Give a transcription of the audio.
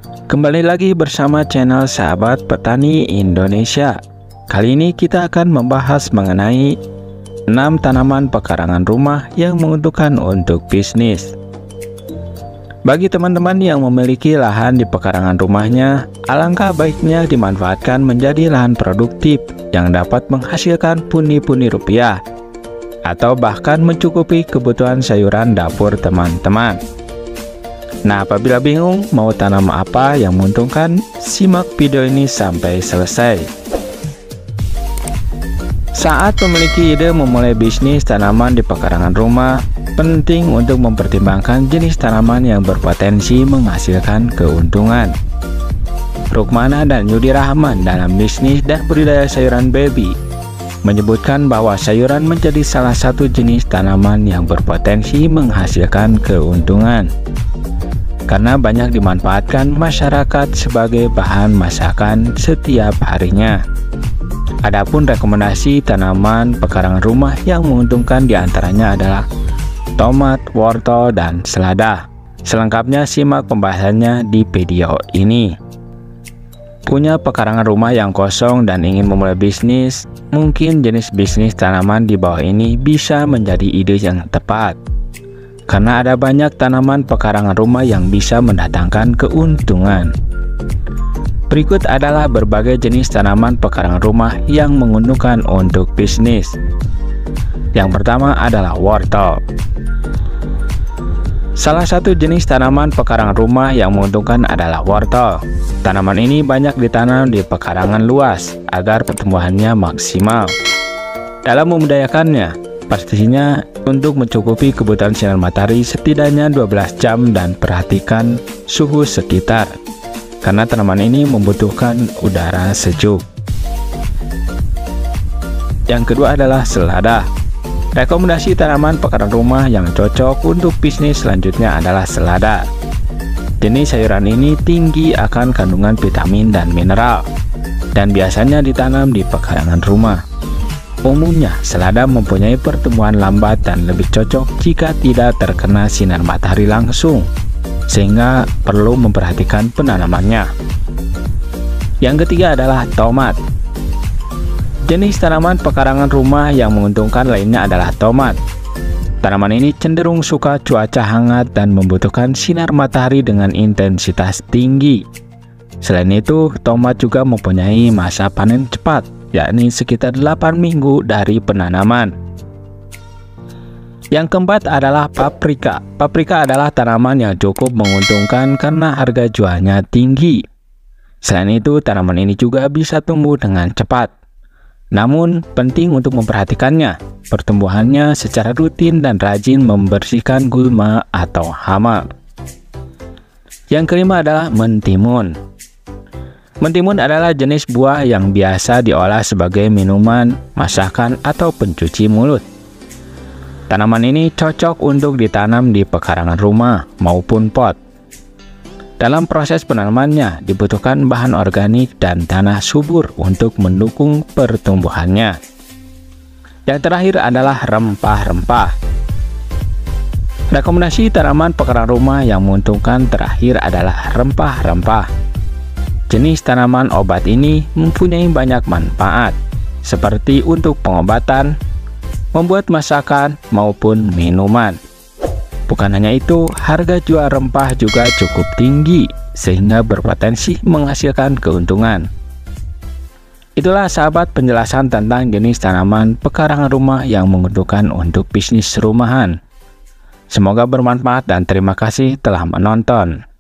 Kembali lagi bersama channel Sahabat Petani Indonesia. Kali ini kita akan membahas mengenai 6 tanaman pekarangan rumah yang menguntungkan untuk bisnis. Bagi teman-teman yang memiliki lahan di pekarangan rumahnya, alangkah baiknya dimanfaatkan menjadi lahan produktif yang dapat menghasilkan pundi-pundi rupiah atau bahkan mencukupi kebutuhan sayuran dapur teman-teman. Nah, apabila bingung mau tanam apa yang menguntungkan, simak video ini sampai selesai. Saat memiliki ide memulai bisnis tanaman di pekarangan rumah, penting untuk mempertimbangkan jenis tanaman yang berpotensi menghasilkan keuntungan. Rukmana dan Yudi Rahman dalam bisnis dan budidaya sayuran baby menyebutkan bahwa sayuran menjadi salah satu jenis tanaman yang berpotensi menghasilkan keuntungan karena banyak dimanfaatkan masyarakat sebagai bahan masakan setiap harinya. Adapun rekomendasi tanaman pekarangan rumah yang menguntungkan diantaranya adalah tomat, wortel, dan selada. Selengkapnya simak pembahasannya di video ini. Punya pekarangan rumah yang kosong dan ingin memulai bisnis, mungkin jenis bisnis tanaman di bawah ini bisa menjadi ide yang tepat. Karena ada banyak tanaman pekarangan rumah yang bisa mendatangkan keuntungan. Berikut adalah berbagai jenis tanaman pekarangan rumah yang menguntungkan untuk bisnis. Yang pertama adalah wortel. Salah satu jenis tanaman pekarangan rumah yang menguntungkan adalah wortel. Tanaman ini banyak ditanam di pekarangan luas agar pertumbuhannya maksimal. Dalam membudidayakannya, pastinya untuk mencukupi kebutuhan sinar matahari setidaknya 12 jam dan perhatikan suhu sekitar, karena tanaman ini membutuhkan udara sejuk. Yang kedua adalah selada. Rekomendasi tanaman pekarangan rumah yang cocok untuk bisnis selanjutnya adalah selada. Jenis sayuran ini tinggi akan kandungan vitamin dan mineral, dan biasanya ditanam di pekarangan rumah. Umumnya, selada mempunyai pertumbuhan lambat dan lebih cocok jika tidak terkena sinar matahari langsung, sehingga perlu memperhatikan penanamannya. Yang ketiga adalah tomat. Jenis tanaman pekarangan rumah yang menguntungkan lainnya adalah tomat. Tanaman ini cenderung suka cuaca hangat dan membutuhkan sinar matahari dengan intensitas tinggi. Selain itu, tomat juga mempunyai masa panen cepat, yakni sekitar 8 minggu dari penanaman. Yang keempat adalah paprika. Paprika adalah tanaman yang cukup menguntungkan karena harga jualnya tinggi. Selain itu, tanaman ini juga bisa tumbuh dengan cepat. Namun, penting untuk memperhatikannya, pertumbuhannya secara rutin dan rajin membersihkan gulma atau hama. Yang kelima adalah mentimun. Mentimun adalah jenis buah yang biasa diolah sebagai minuman, masakan, atau pencuci mulut. Tanaman ini cocok untuk ditanam di pekarangan rumah maupun pot. Dalam proses penanamannya dibutuhkan bahan organik dan tanah subur untuk mendukung pertumbuhannya. Yang terakhir adalah rempah-rempah. Rekomendasi tanaman pekarangan rumah yang menguntungkan terakhir adalah rempah-rempah. Jenis tanaman obat ini mempunyai banyak manfaat, seperti untuk pengobatan, membuat masakan, maupun minuman. Bukan hanya itu, harga jual rempah juga cukup tinggi, sehingga berpotensi menghasilkan keuntungan. Itulah sahabat penjelasan tentang jenis tanaman pekarangan rumah yang menguntungkan untuk bisnis rumahan. Semoga bermanfaat dan terima kasih telah menonton.